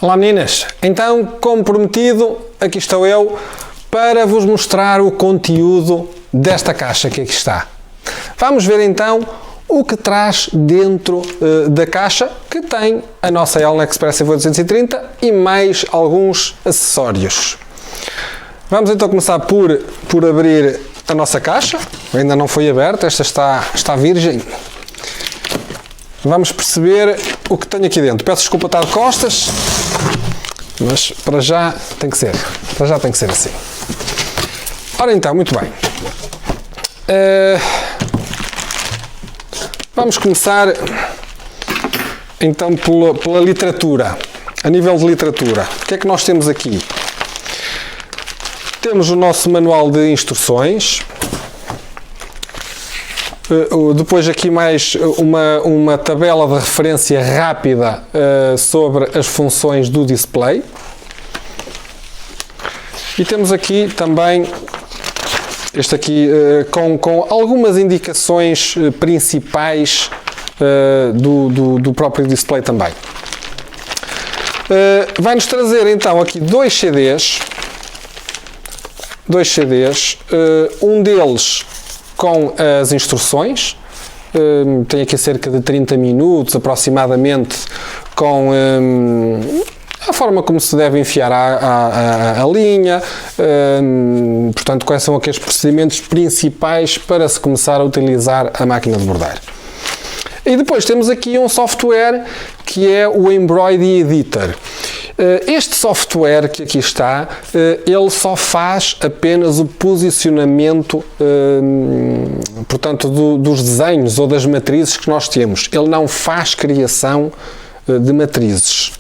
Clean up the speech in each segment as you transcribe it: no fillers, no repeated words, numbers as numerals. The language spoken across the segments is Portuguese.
Olá meninas, então como prometido, aqui estou eu para vos mostrar o conteúdo desta caixa que aqui está. Vamos ver então o que traz dentro da caixa, que tem a nossa Elna Express EVO230 e mais alguns acessórios. Vamos então começar por abrir a nossa caixa, ainda não foi aberta, esta está virgem. Vamos perceber o que tenho aqui dentro. Peço desculpa estar de costas, mas para já tem que ser. Para já tem que ser assim. Ora então, muito bem. Vamos começar então pela literatura. A nível de literatura, o que é que nós temos aqui? Temos o nosso manual de instruções. Depois aqui mais uma tabela de referência rápida sobre as funções do display. E temos aqui também este aqui com algumas indicações principais do próprio display também. Vai-nos trazer então aqui dois CDs, um deles com as instruções, tem aqui cerca de 30 minutos aproximadamente, com a forma como se deve enfiar a linha, portanto quais são aqueles procedimentos principais para se começar a utilizar a máquina de bordar. E depois temos aqui um software que é o Embroidery Editor. Este software que aqui está, ele só faz apenas o posicionamento, portanto, dos desenhos ou das matrizes que nós temos. Ele não faz criação de matrizes.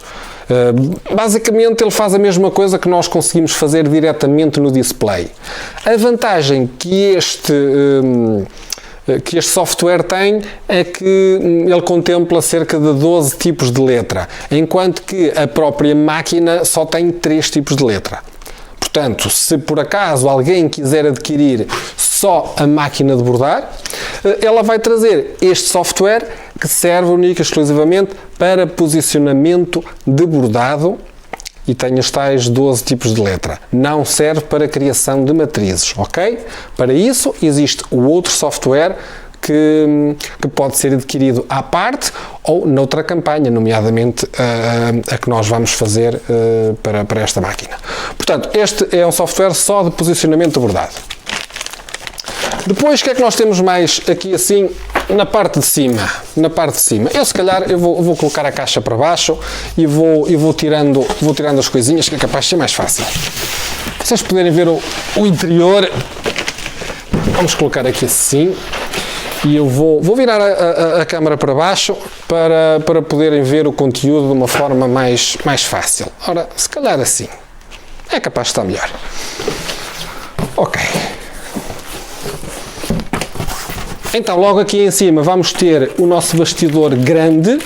Basicamente, ele faz a mesma coisa que nós conseguimos fazer diretamente no display. A vantagem que este software tem é que ele contempla cerca de 12 tipos de letra, enquanto que a própria máquina só tem 3 tipos de letra. Portanto, se por acaso alguém quiser adquirir só a máquina de bordar, ela vai trazer este software que serve única e exclusivamente para posicionamento de bordado e tem os tais 12 tipos de letra. Não serve para criação de matrizes, ok? Para isso existe o outro software que pode ser adquirido à parte ou noutra campanha, nomeadamente a que nós vamos fazer para esta máquina. Portanto, este é um software só de posicionamento de bordado. Depois, o que é que nós temos mais aqui assim na parte de cima? Eu se calhar vou colocar a caixa para baixo e vou tirando as coisinhas, que é capaz de ser mais fácil. Para vocês poderem ver o interior, vamos colocar aqui assim e eu vou virar a câmera para baixo para poderem ver o conteúdo de uma forma mais fácil. Ora, se calhar assim, é capaz de estar melhor. Ok. Então, logo aqui em cima vamos ter o nosso bastidor grande.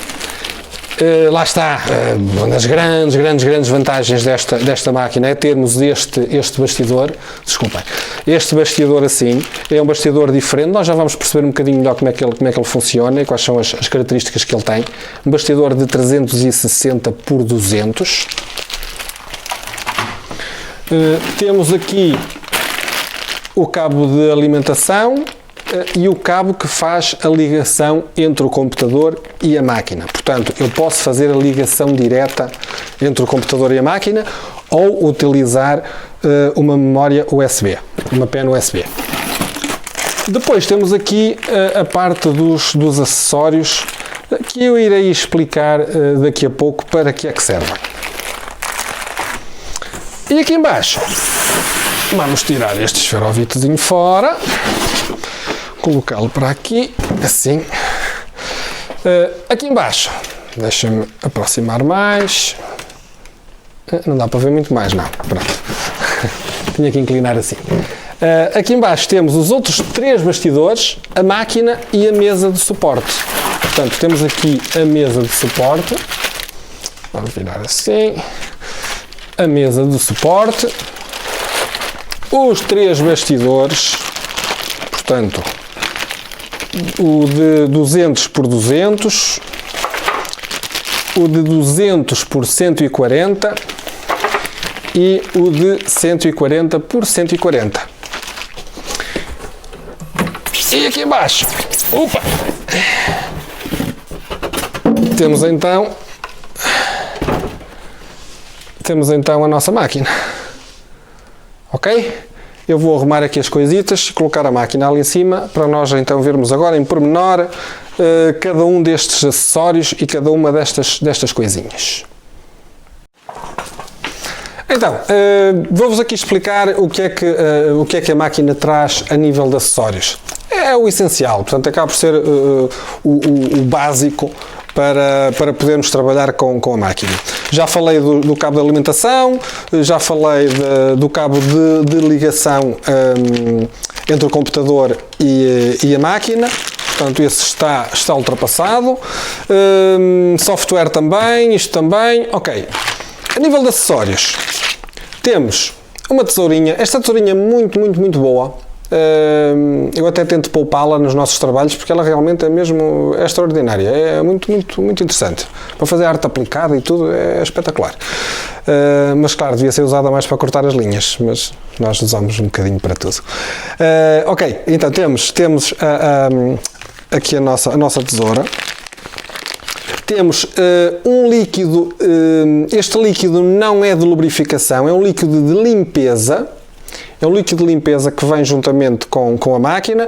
Lá está, uma das grandes vantagens desta máquina é termos este bastidor. Desculpem, este bastidor assim, é um bastidor diferente. Nós já vamos perceber um bocadinho melhor como é que ele funciona e quais são as características que ele tem. Um bastidor de 360 por 200. Temos aqui o cabo de alimentação e o cabo que faz a ligação entre o computador e a máquina. Portanto, eu posso fazer a ligação direta entre o computador e a máquina ou utilizar uma memória USB, uma pen USB. Depois temos aqui a parte dos acessórios que eu irei explicar daqui a pouco para que é que servem. E aqui em baixo vamos tirar este esferovitezinho fora, colocá-lo para aqui, assim. Aqui em baixo, deixa-me aproximar mais. Não dá para ver muito mais, não. Pronto. Tinha que inclinar assim. Aqui em baixo temos os outros 3 bastidores, a máquina e a mesa de suporte. Portanto, temos aqui a mesa de suporte. Vamos virar assim. A mesa de suporte. Os 3 bastidores. Portanto, o de 200 por 200, o de 200 por 140 e o de 140 por 140. E aqui embaixo, opa! Temos então a nossa máquina. Ok? Eu vou arrumar aqui as coisitas, colocar a máquina ali em cima, para nós então vermos agora em pormenor cada um destes acessórios e cada uma destas coisinhas. Então, vou-vos aqui explicar o que é que a máquina traz a nível de acessórios. É o essencial, portanto acaba por ser o básico para podermos trabalhar com a máquina. Já falei do cabo de alimentação, já falei do cabo de ligação entre o computador e a máquina, portanto esse está ultrapassado. Software também, isto também, ok. A nível de acessórios, temos uma tesourinha, esta tesourinha é muito boa. Eu até tento poupá-la nos nossos trabalhos porque ela realmente é extraordinária, é muito interessante para fazer arte aplicada e tudo, é espetacular. Mas claro, devia ser usada mais para cortar as linhas, mas nós usamos um bocadinho para tudo. Ok, então temos aqui a nossa tesoura. Temos um líquido, este líquido não é de lubrificação, é um líquido de limpeza. É um líquido de limpeza que vem juntamente com a máquina,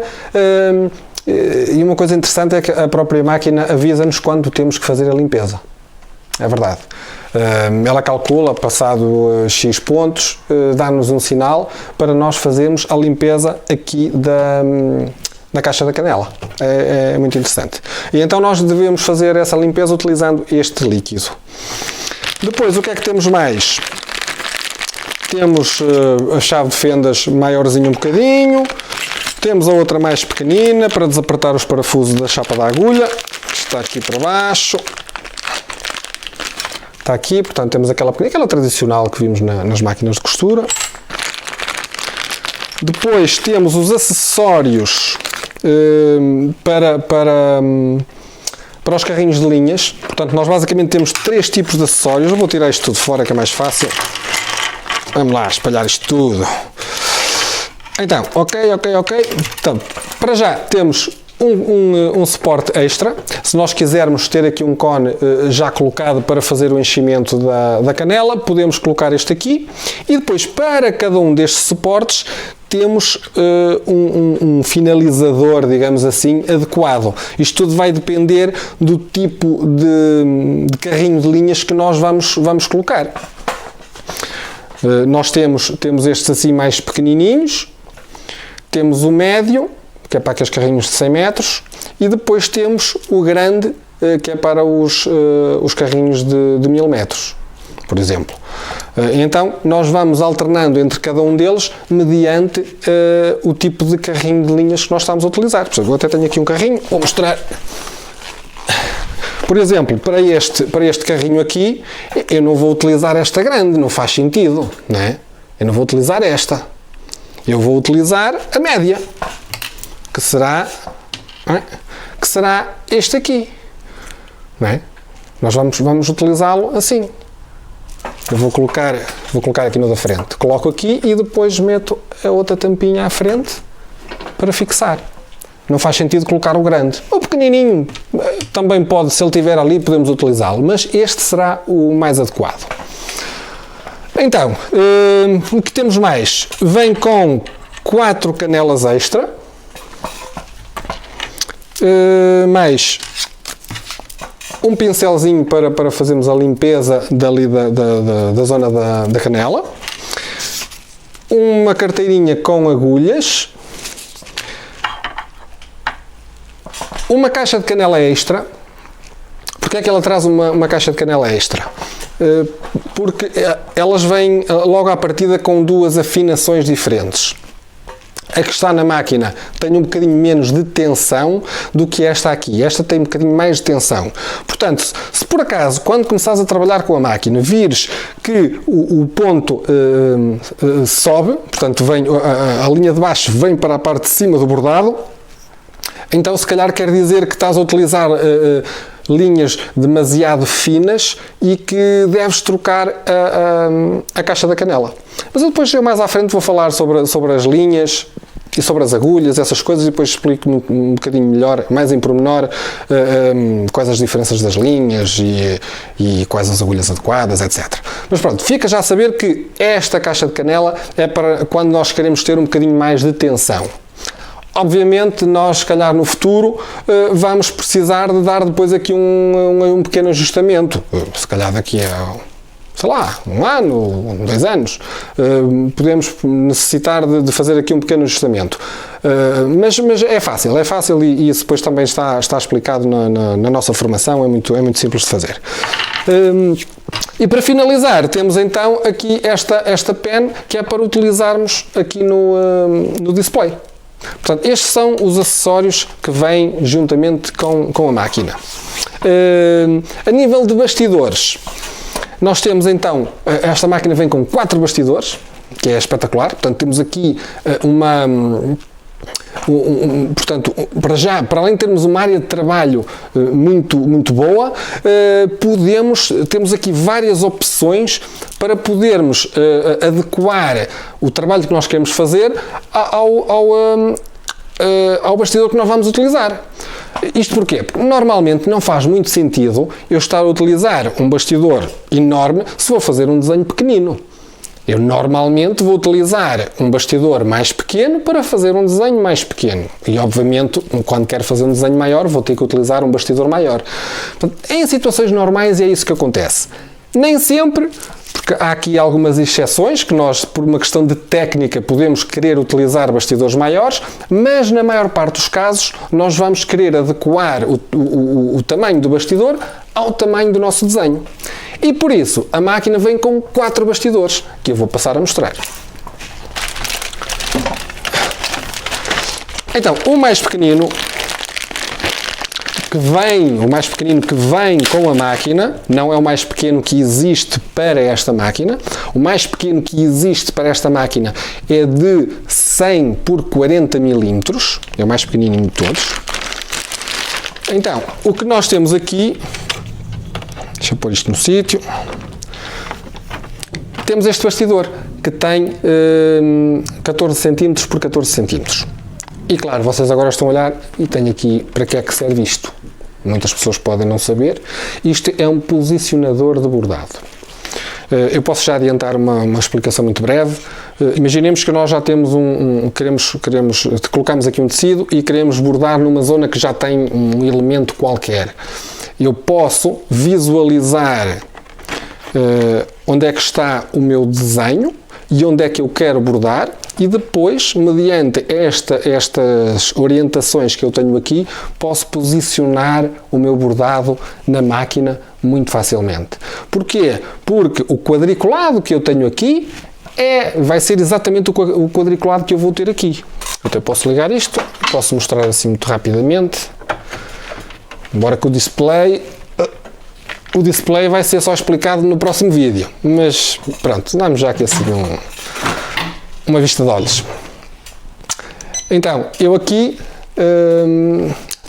e uma coisa interessante é que a própria máquina avisa-nos quando temos que fazer a limpeza. É verdade. Ela calcula, passado X pontos, dá-nos um sinal para nós fazermos a limpeza aqui da caixa da canela. É muito interessante. E então nós devemos fazer essa limpeza utilizando este líquido. Depois, o que é que temos mais? Temos a chave de fendas maiorzinha um bocadinho, temos a outra mais pequenina para desapertar os parafusos da chapa da agulha, está aqui para baixo, está aqui, portanto temos aquela pequenina, aquela tradicional que vimos nas máquinas de costura. Depois temos os acessórios para os carrinhos de linhas, portanto nós basicamente temos 3 tipos de acessórios. Eu vou tirar isto tudo fora que é mais fácil. Vamos lá espalhar isto tudo. Então, ok. Então, para já temos um suporte extra. Se nós quisermos ter aqui um cone já colocado para fazer o enchimento da canela, podemos colocar este aqui. E depois, para cada um destes suportes, temos um finalizador, digamos assim, adequado. Isto tudo vai depender do tipo de carrinho de linhas que nós vamos colocar. Nós temos estes assim mais pequenininhos, temos o médio, que é para aqueles carrinhos de 100 metros, e depois temos o grande, que é para os carrinhos de 1000 metros, por exemplo. Então, nós vamos alternando entre cada um deles mediante o tipo de carrinho de linhas que nós estamos a utilizar. Por exemplo, eu até tenho aqui um carrinho, vou mostrar. Por exemplo, para este carrinho aqui, eu não vou utilizar esta grande, não faz sentido, não é? Eu não vou utilizar esta. Eu vou utilizar a média, que será este aqui, não é? Nós vamos utilizá-lo assim. Eu vou colocar aqui no da frente. Coloco aqui e depois meto a outra tampinha à frente para fixar. Não faz sentido colocar o grande. O pequenininho também pode, se ele estiver ali, podemos utilizá-lo, mas este será o mais adequado. Então, o que temos mais? Vem com 4 canelas extra, mais um pincelzinho para fazermos a limpeza dali da zona da canela, uma carteirinha com agulhas, uma caixa de canela extra. Porquê é que ela traz uma caixa de canela extra? Porque elas vêm logo à partida com 2 afinações diferentes. A que está na máquina tem um bocadinho menos de tensão do que esta aqui. Esta tem um bocadinho mais de tensão. Portanto, se por acaso, quando começares a trabalhar com a máquina, vires que o ponto sobe, portanto, a linha de baixo vem para a parte de cima do bordado, então se calhar quer dizer que estás a utilizar linhas demasiado finas e que deves trocar a caixa da canela. Mas eu depois, mais à frente, vou falar sobre as linhas e sobre as agulhas, essas coisas, e depois explico um bocadinho melhor, mais em pormenor, quais as diferenças das linhas e quais as agulhas adequadas, etc. Mas pronto, fica já a saber que esta caixa de canela é para quando nós queremos ter um bocadinho mais de tensão. Obviamente, nós, se calhar, no futuro, vamos precisar de dar depois aqui um pequeno ajustamento. Se calhar daqui a, sei lá, 1 ano, 2 anos, podemos necessitar de fazer aqui um pequeno ajustamento. Mas é fácil e isso depois também está explicado na nossa formação, é muito simples de fazer. E para finalizar, temos então aqui esta pen, que é para utilizarmos aqui no display. Portanto, estes são os acessórios que vêm juntamente com a máquina. A nível de bastidores, nós temos então, esta máquina vem com 4 bastidores, que é espetacular. Portanto, temos aqui portanto, para além de termos uma área de trabalho muito boa, temos aqui várias opções para podermos adequar o trabalho que nós queremos fazer ao bastidor que nós vamos utilizar. Isto porquê? Porque normalmente não faz muito sentido eu estar a utilizar um bastidor enorme se vou fazer um desenho pequenino. Eu normalmente vou utilizar um bastidor mais pequeno para fazer um desenho mais pequeno. E, obviamente, quando quero fazer um desenho maior, vou ter que utilizar um bastidor maior. Portanto, em situações normais é isso que acontece. Nem sempre, porque há aqui algumas exceções que nós, por uma questão de técnica, podemos querer utilizar bastidores maiores, mas na maior parte dos casos nós vamos querer adequar o tamanho do bastidor ao tamanho do nosso desenho. E por isso, a máquina vem com 4 bastidores, que eu vou passar a mostrar. Então, o mais pequenino que vem com a máquina, não é o mais pequeno que existe para esta máquina. O mais pequeno que existe para esta máquina é de 100 por 40 milímetros, é o mais pequenininho de todos. Então, o que nós temos aqui, deixa eu pôr isto no sítio, temos este bastidor que tem 14 cm por 14 cm. E claro, vocês agora estão a olhar e tenho aqui para que é que serve isto. Muitas pessoas podem não saber. Isto é um posicionador de bordado. Eu posso já adiantar uma explicação muito breve. Imaginemos que nós já temos colocamos aqui um tecido e queremos bordar numa zona que já tem um elemento qualquer. Eu posso visualizar onde é que está o meu desenho e onde é que eu quero bordar, e depois, mediante estas orientações que eu tenho aqui, posso posicionar o meu bordado na máquina muito facilmente. Porquê? Porque o quadriculado que eu tenho aqui vai ser exatamente o quadriculado que eu vou ter aqui. Eu até posso ligar isto, posso mostrar assim muito rapidamente, embora que o display vai ser só explicado no próximo vídeo, mas pronto, damos já aqui assim uma vista de olhos. Então, eu aqui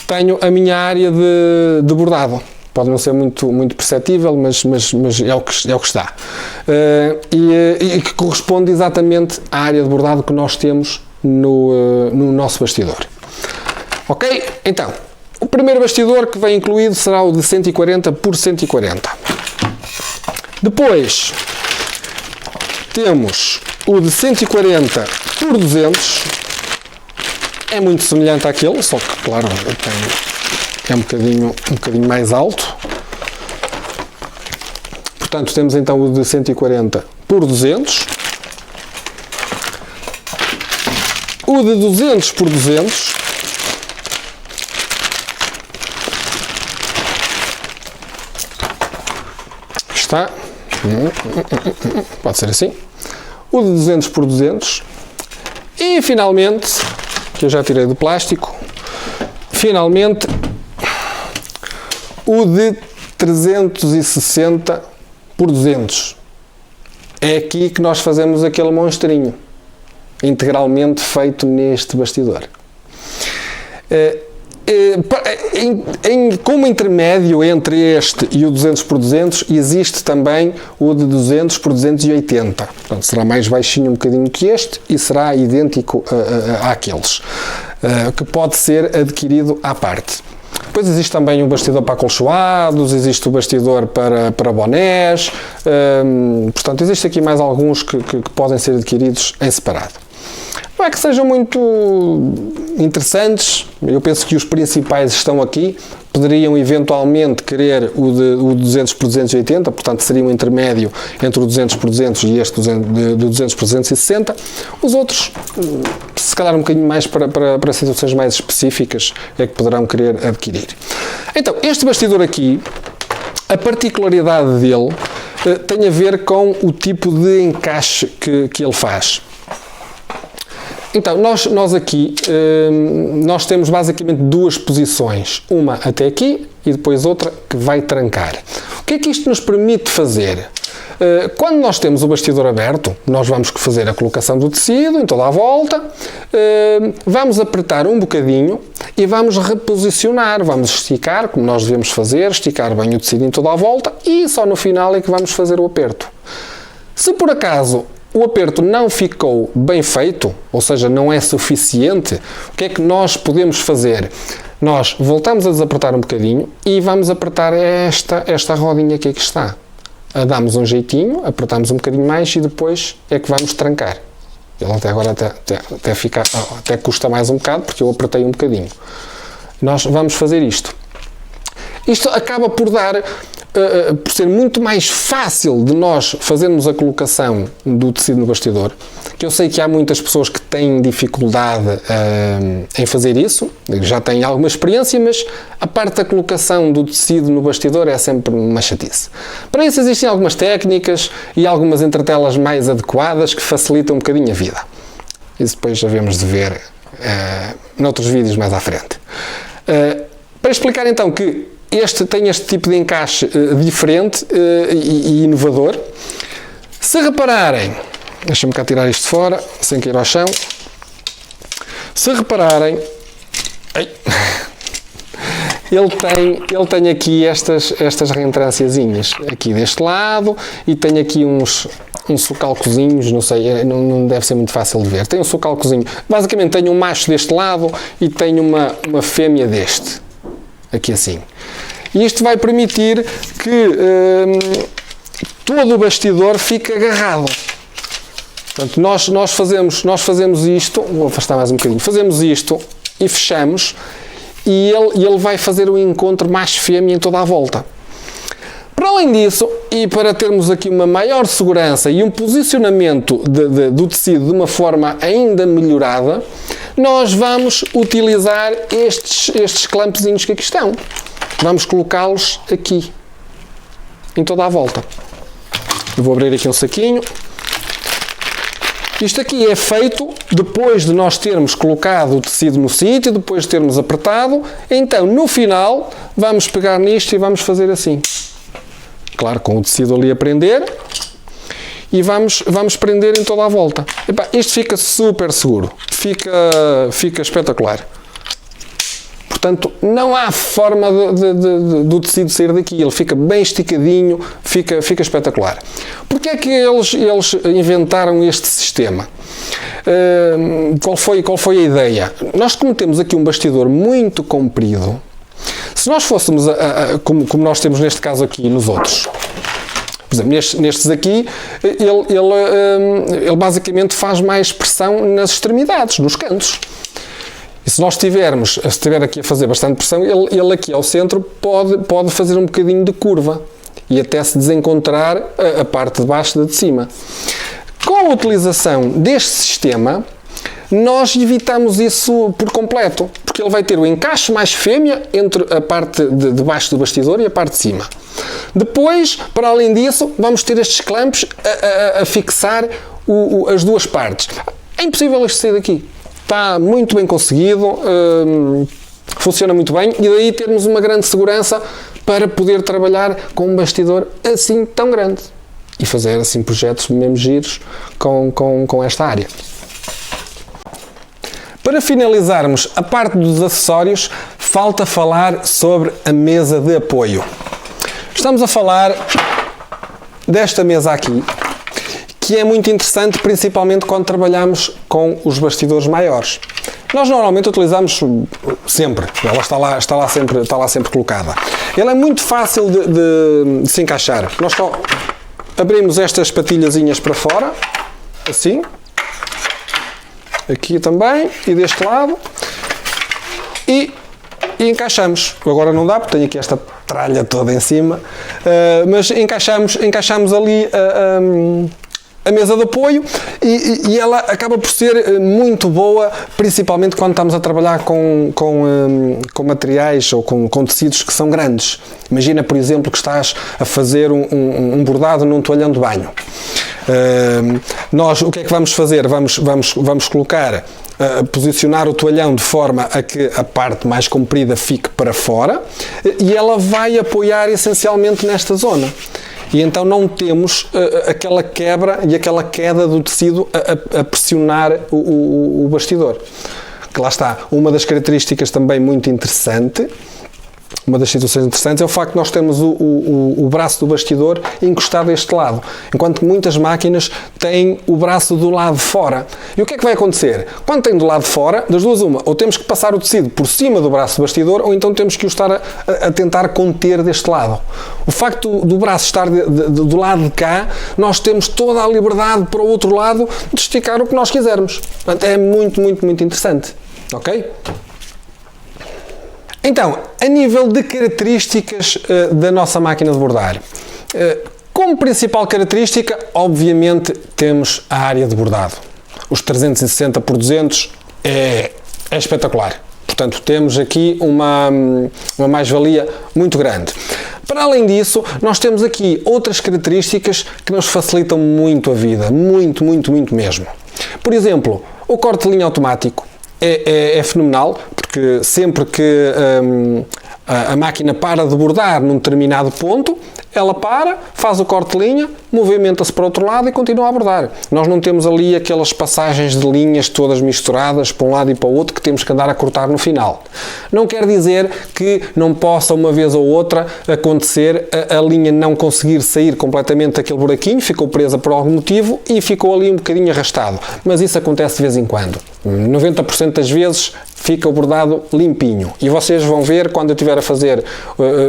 tenho a minha área de bordado. Pode não ser muito perceptível, mas é o que está. E que corresponde exatamente à área de bordado que nós temos no nosso bastidor. Ok? Então, o primeiro bastidor que vem incluído será o de 140 por 140. Depois temos o de 140 por 200. É muito semelhante àquele, só que, claro, é um bocadinho mais alto. Portanto, temos então o de 140 por 200. O de 200 por 200. Está. Pode ser assim. O de 200 por 200. E, finalmente, que eu já tirei do plástico, finalmente, o de 360 por 200. É aqui que nós fazemos aquele monstrinho, integralmente feito neste bastidor. como intermédio entre este e o 200 por 200 existe também o de 200 por 280. Portanto, será mais baixinho um bocadinho que este e será idêntico àqueles, que pode ser adquirido à parte. Depois existe também o bastidor para acolchoados, existe o bastidor para bonés, portanto, existe aqui mais alguns que podem ser adquiridos em separado. Não é que sejam muito interessantes, eu penso que os principais estão aqui. Poderiam eventualmente querer o 200 por 280, portanto seria um intermédio entre o 200 por 200 e este do 200 por 260. Os outros, se calhar um bocadinho mais para situações mais específicas, é que poderão querer adquirir. Então, este bastidor aqui, a particularidade dele tem a ver com o tipo de encaixe que ele faz. Então, nós aqui, nós temos basicamente duas posições, uma até aqui e depois outra que vai trancar. O que é que isto nos permite fazer? Quando nós temos o bastidor aberto, nós vamos fazer a colocação do tecido em toda a volta, vamos apertar um bocadinho e vamos reposicionar, vamos esticar, como nós devemos fazer, esticar bem o tecido em toda a volta e só no final é que vamos fazer o aperto. Se por acaso o aperto não ficou bem feito, ou seja, não é suficiente, o que é que nós podemos fazer? Nós voltamos a desapertar um bocadinho e vamos apertar esta rodinha que aqui está. Damos um jeitinho, apertamos um bocadinho mais e depois é que vamos trancar. Ele até agora até custa mais um bocado porque eu apertei um bocadinho. Nós vamos fazer isto. Isto acaba por por ser muito mais fácil de nós fazermos a colocação do tecido no bastidor, que eu sei que há muitas pessoas que têm dificuldade em fazer isso, já têm alguma experiência, mas a parte da colocação do tecido no bastidor é sempre uma chatice. Para isso existem algumas técnicas e algumas entretelas mais adequadas que facilitam um bocadinho a vida. Isso depois havemos de ver noutros vídeos mais à frente. Para explicar então que tem este tipo de encaixe diferente e inovador. Se repararem, deixa-me cá tirar isto fora, sem cair ao chão. Se repararem, ele tem aqui estas reentrânciazinhas aqui deste lado e tem aqui uns socalcozinhos, não sei, não deve ser muito fácil de ver. Tem um socalcozinho, basicamente tem um macho deste lado e tem uma fêmea deste, aqui assim. E isto vai permitir que todo o bastidor fique agarrado. Portanto, nós fazemos isto, vou afastar mais um bocadinho, fazemos isto e fechamos e ele vai fazer o encontro macho-fêmea em toda a volta. Para além disso, e para termos aqui uma maior segurança e um posicionamento do tecido de uma forma ainda melhorada, nós vamos utilizar estes clampezinhos que aqui estão. Vamos colocá-los aqui, em toda a volta. Eu vou abrir aqui um saquinho. Isto aqui é feito depois de nós termos colocado o tecido no sítio, depois de termos apertado. Então, no final, vamos pegar nisto e vamos fazer assim. Claro, com o tecido ali a prender. E vamos prender em toda a volta. Epá, isto fica super seguro. Fica espetacular. Portanto, não há forma do tecido sair daqui. Ele fica bem esticadinho, fica espetacular. Porquê é que eles inventaram este sistema? Qual foi a ideia? Nós, como temos aqui um bastidor muito comprido, se nós fôssemos, como nós temos neste caso aqui nos outros, por exemplo, nestes aqui, ele basicamente faz mais pressão nas extremidades, nos cantos. E se nós estiver aqui a fazer bastante pressão, ele aqui ao centro pode fazer um bocadinho de curva e até se desencontrar a parte de baixo da de cima. Com a utilização deste sistema, nós evitamos isso por completo, porque ele vai ter o encaixe mais fêmea entre a parte de baixo do bastidor e a parte de cima. Depois, para além disso, vamos ter estes clampos a fixar as duas partes. É impossível isto sair daqui. Está muito bem conseguido, funciona muito bem e daí termos uma grande segurança para poder trabalhar com um bastidor assim tão grande e fazer assim projetos mesmo giros com esta área. Para finalizarmos a parte dos acessórios, falta falar sobre a mesa de apoio. Estamos a falar desta mesa aqui, que é muito interessante, principalmente quando trabalhamos com os bastidores maiores. Nós normalmente utilizamos sempre, ela está lá sempre colocada. Ela é muito fácil de se encaixar. Nós só abrimos estas patilhazinhas para fora, assim, aqui também, e deste lado, e encaixamos. Agora não dá, porque tenho aqui esta tralha toda em cima, mas encaixamos ali a mesa de apoio e ela acaba por ser muito boa, principalmente quando estamos a trabalhar com materiais ou com tecidos que são grandes. Imagina, por exemplo, que estás a fazer um bordado num toalhão de banho. Nós o que é que vamos fazer? Vamos colocar, posicionar o toalhão de forma a que a parte mais comprida fique para fora e ela vai apoiar essencialmente nesta zona. E então não temos aquela quebra e aquela queda do tecido a pressionar o bastidor. Que lá está, uma das características também muito interessante, uma das situações interessantes é o facto de nós termos o braço do bastidor encostado a este lado, enquanto que muitas máquinas têm o braço do lado de fora. E o que é que vai acontecer? Quando tem do lado de fora, das duas uma, ou temos que passar o tecido por cima do braço do bastidor, ou então temos que o estar a tentar conter deste lado. O facto do braço estar do lado de cá, nós temos toda a liberdade para o outro lado de esticar o que nós quisermos. Portanto, é muito, muito, muito interessante. Ok? Então, a nível de características da nossa máquina de bordar, como principal característica, obviamente, temos a área de bordado. Os 360 por 200 é espetacular. Portanto, temos aqui uma mais-valia muito grande. Para além disso, nós temos aqui outras características que nos facilitam muito a vida. Muito, muito, muito mesmo. Por exemplo, o corte de linha automático é fenomenal, porque sempre que a máquina para de bordar num determinado ponto, ela para, faz o corte de linha, movimenta-se para o outro lado e continua a bordar. Nós não temos ali aquelas passagens de linhas todas misturadas para um lado e para o outro que temos que andar a cortar no final. Não quer dizer que não possa uma vez ou outra acontecer a linha não conseguir sair completamente daquele buraquinho, ficou presa por algum motivo e ficou ali um bocadinho arrastado. Mas isso acontece de vez em quando. 90% das vezes fica o bordado limpinho. E vocês vão ver, quando eu estiver a fazer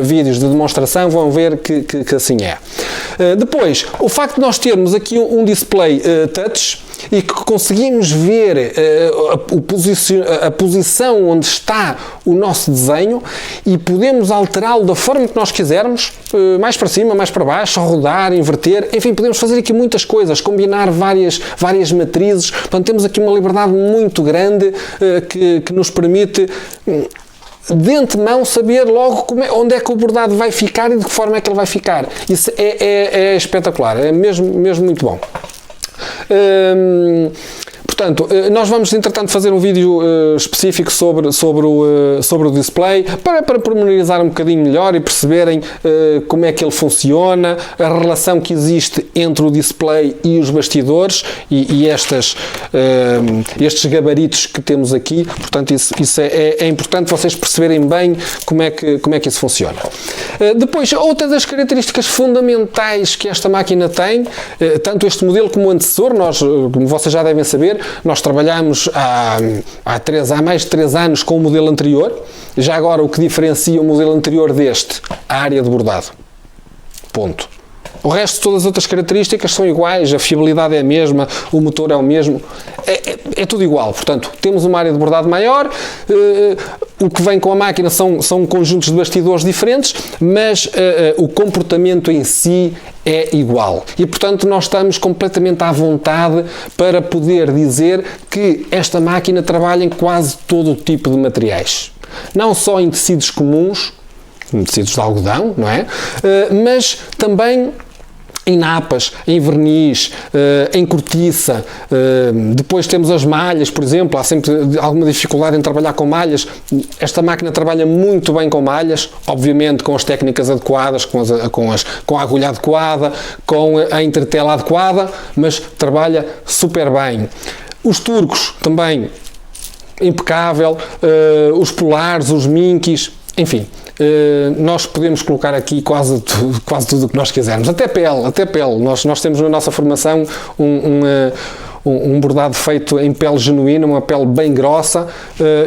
vídeos de demonstração, vão ver que assim é. Depois, o facto de nós termos aqui um display touch e que conseguimos ver a posição onde está o nosso desenho e podemos alterá-lo da forma que nós quisermos, mais para cima, mais para baixo, rodar, inverter, enfim, podemos fazer aqui muitas coisas, combinar várias matrizes. Portanto, temos aqui uma liberdade muito grande que nos permite de antemão saber logo onde é que o bordado vai ficar e de que forma é que ele vai ficar. Isso é espetacular, é mesmo muito bom. Portanto, nós vamos, entretanto, fazer um vídeo específico sobre o display para pormenorizar um bocadinho melhor e perceberem como é que ele funciona, a relação que existe entre o display e os bastidores e estes gabaritos que temos aqui. Portanto, isso é importante vocês perceberem bem como é que isso funciona. Depois, outra das características fundamentais que esta máquina tem, tanto este modelo como o antecessor, nós, como vocês já devem saber, nós trabalhamos há mais de 3 anos com o modelo anterior. Já agora, o que diferencia o modelo anterior deste? A área de bordado. Ponto. O resto, todas as outras características são iguais, a fiabilidade é a mesma, o motor é o mesmo, é tudo igual. Portanto, temos uma área de bordado maior, o que vem com a máquina são conjuntos de bastidores diferentes, mas o comportamento em si é igual. E, portanto, nós estamos completamente à vontade para poder dizer que esta máquina trabalha em quase todo o tipo de materiais. Não só em tecidos comuns, tecidos de algodão, não é? Mas também em napas, em verniz, em cortiça. Depois temos as malhas, por exemplo. Há sempre alguma dificuldade em trabalhar com malhas. Esta máquina trabalha muito bem com malhas, obviamente com as técnicas adequadas, com a agulha adequada, com a entretela adequada, mas trabalha super bem. Os turcos também impecável, os polares, os minkies, enfim. Nós podemos colocar aqui quase tudo o que nós quisermos, até pele. Nós temos na nossa formação um bordado feito em pele genuína, uma pele bem grossa,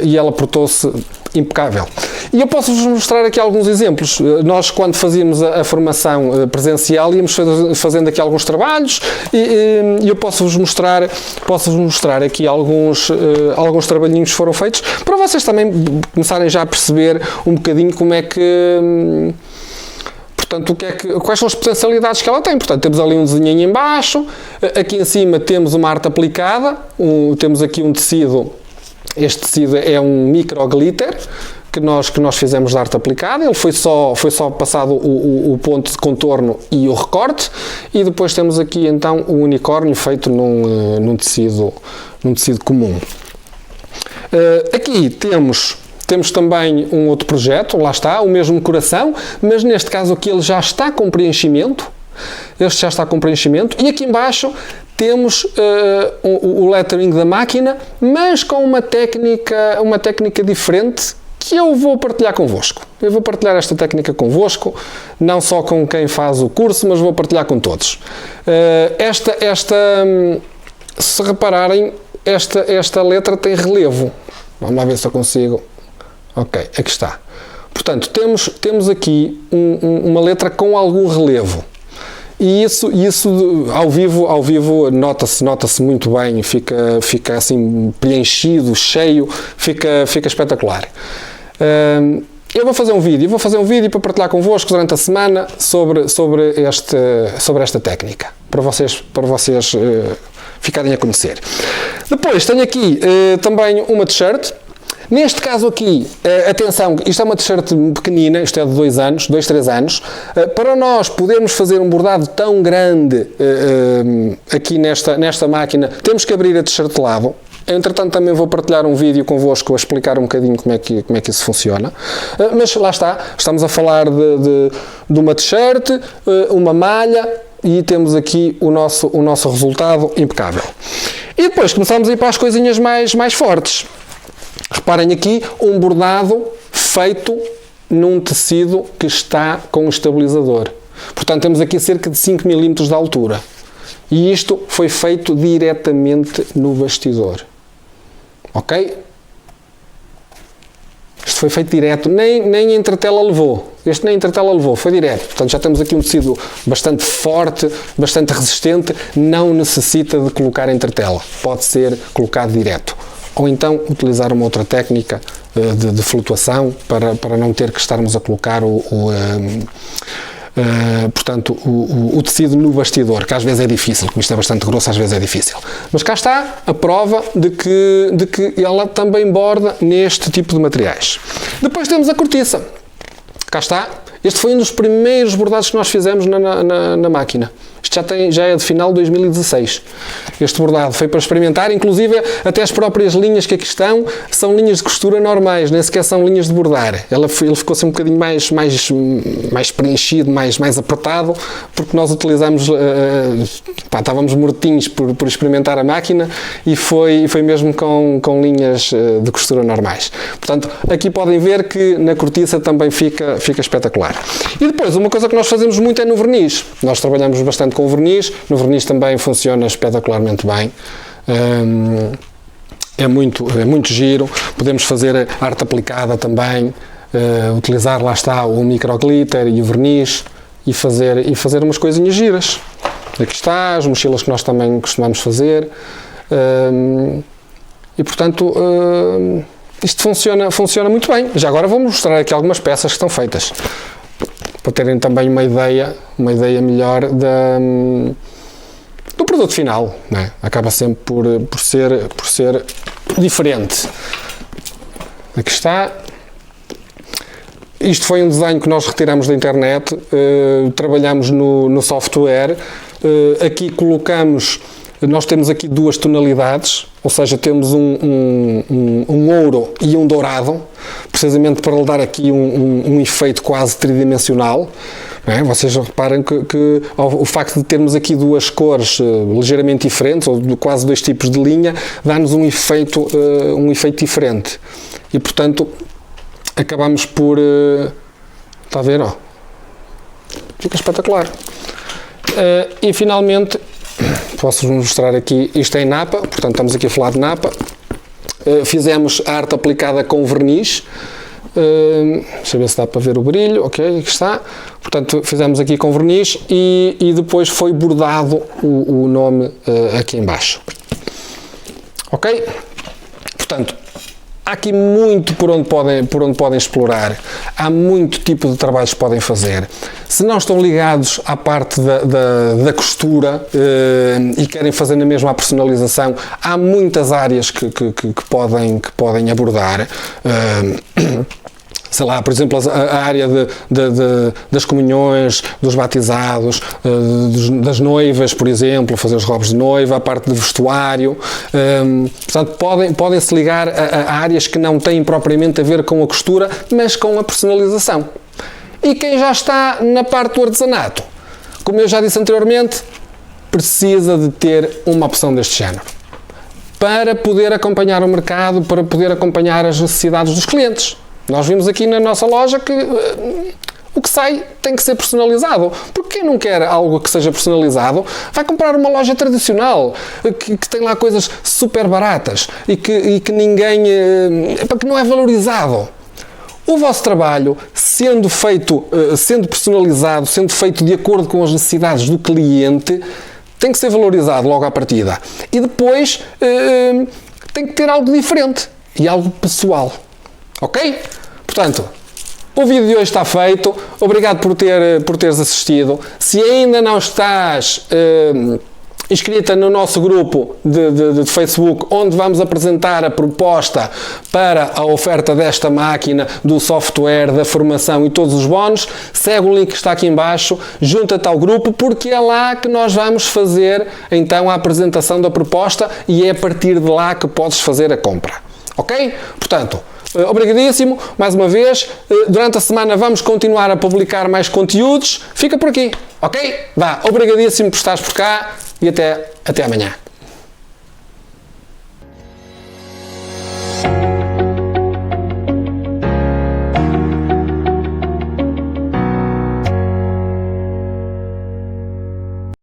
e ela portou-se impecável. E eu posso-vos mostrar aqui alguns exemplos. Nós, quando fazíamos a formação presencial, íamos fazendo aqui alguns trabalhos, e eu posso-vos mostrar aqui alguns trabalhinhos que foram feitos, para vocês também começarem já a perceber um bocadinho como é que... Portanto, quais são as potencialidades que ela tem. Portanto, temos ali um desenho em baixo, aqui em cima temos uma arte aplicada, temos aqui um tecido, este tecido é um micro glitter, que nós fizemos de arte aplicada, ele foi só passado o ponto de contorno e o recorte, e depois temos aqui então o unicórnio feito num tecido comum. Aqui temos também um outro projeto, lá está, o mesmo coração, mas neste caso aqui ele já está com preenchimento. Este já está com preenchimento. E aqui em baixo temos o lettering da máquina, mas com uma técnica diferente que eu vou partilhar convosco. Eu vou partilhar esta técnica convosco, não só com quem faz o curso, mas vou partilhar com todos. Se repararem, esta letra tem relevo. Vamos lá ver se eu consigo... Ok, aqui está. Portanto, temos aqui uma letra com algum relevo. E isso ao vivo nota-se muito bem, fica assim preenchido, cheio, fica espetacular. Eu vou fazer um vídeo para partilhar convosco durante a semana sobre esta técnica, para vocês ficarem a conhecer. Depois tenho aqui também uma t-shirt. Neste caso aqui, atenção, isto é uma t-shirt pequenina, isto é de 2, 3 anos. Para nós podermos fazer um bordado tão grande aqui nesta máquina, temos que abrir a t-shirt de lado. Entretanto, também vou partilhar um vídeo convosco a explicar um bocadinho como é que isso funciona. Mas lá está, estamos a falar de uma t-shirt, uma malha, e temos aqui o nosso resultado impecável. E depois começamos a ir para as coisinhas mais fortes. Reparem aqui, um bordado feito num tecido que está com um estabilizador. Portanto, temos aqui cerca de 5 mm de altura. E isto foi feito diretamente no bastidor. Ok? Isto foi feito direto, nem a entretela levou. Este nem a entretela levou, foi direto. Portanto, já temos aqui um tecido bastante forte, bastante resistente, não necessita de colocar entretela. Pode ser colocado direto. Ou então utilizar uma outra técnica de flutuação para não ter que estarmos a colocar portanto, o tecido no bastidor, que às vezes é difícil, como isto é bastante grosso, às vezes é difícil. Mas cá está a prova de que ela também borda neste tipo de materiais. Depois temos a cortiça. Cá está. Este foi um dos primeiros bordados que nós fizemos na máquina. Isto já é de final de 2016. Este bordado foi para experimentar, inclusive até as próprias linhas que aqui estão são linhas de costura normais, nem sequer são linhas de bordar. Ele ficou assim um bocadinho mais preenchido, mais apertado, porque nós utilizamos, estávamos mortinhos por experimentar a máquina, e foi mesmo com linhas de costura normais. Portanto, aqui podem ver que na cortiça também fica espetacular. E depois, uma coisa que nós fazemos muito é no verniz. Nós trabalhamos bastante com o verniz. No verniz também funciona espetacularmente bem. É muito giro. Podemos fazer arte aplicada também, utilizar, lá está, o micro glitter e o verniz, e fazer umas coisinhas giras. Aqui está, as mochilas que nós também costumamos fazer. E portanto, isto funciona muito bem. Já agora vou mostrar aqui algumas peças que estão feitas, para terem também uma ideia melhor do produto final, não é? Acaba sempre por ser diferente. Aqui está. Isto foi um desenho que nós retiramos da internet, trabalhamos no software. Aqui nós temos aqui 2 tonalidades, ou seja, temos um ouro e um dourado, precisamente para lhe dar aqui um efeito quase tridimensional. não é? Vocês reparam que o facto de termos aqui duas cores ligeiramente diferentes, ou quase dois tipos de linha, dá-nos um efeito diferente. E, portanto, acabamos por... está a ver, ó? Fica espetacular. E, finalmente, posso-vos mostrar aqui, isto é em Napa, portanto, estamos aqui a falar de Napa. Fizemos a arte aplicada com verniz. Deixa eu ver se dá para ver o brilho. Ok, aqui está. Portanto, fizemos aqui com verniz e depois foi bordado o nome aqui em baixo. Ok? Portanto, há aqui muito por onde podem explorar. Há muito tipo de trabalhos que podem fazer. Se não estão ligados à parte da costura e querem fazer na mesma a personalização, há muitas áreas que podem abordar. Sei lá, por exemplo, a área das comunhões, dos batizados, das noivas, por exemplo, fazer os robos de noiva, a parte de vestuário. Portanto, podem se ligar a áreas que não têm propriamente a ver com a costura, mas com a personalização. E quem já está na parte do artesanato, como eu já disse anteriormente, precisa de ter uma opção deste género para poder acompanhar o mercado, para poder acompanhar as necessidades dos clientes. Nós vimos aqui na nossa loja que o que sai tem que ser personalizado. Porque quem não quer algo que seja personalizado vai comprar uma loja tradicional que tem lá coisas super baratas e que ninguém... que não é valorizado. O vosso trabalho, sendo personalizado, sendo feito de acordo com as necessidades do cliente, tem que ser valorizado logo à partida. E depois tem que ter algo diferente e algo pessoal. Ok? Portanto, o vídeo de hoje está feito. Obrigado por teres assistido. Se ainda não estás inscrita no nosso grupo de Facebook, onde vamos apresentar a proposta para a oferta desta máquina, do software, da formação e todos os bónus, segue o link que está aqui em baixo, junta-te ao grupo, porque é lá que nós vamos fazer então a apresentação da proposta e é a partir de lá que podes fazer a compra. Ok? Portanto, obrigadíssimo, mais uma vez. Durante a semana vamos continuar a publicar mais conteúdos. Fica por aqui, ok? Vá, obrigadíssimo por estares por cá e até amanhã.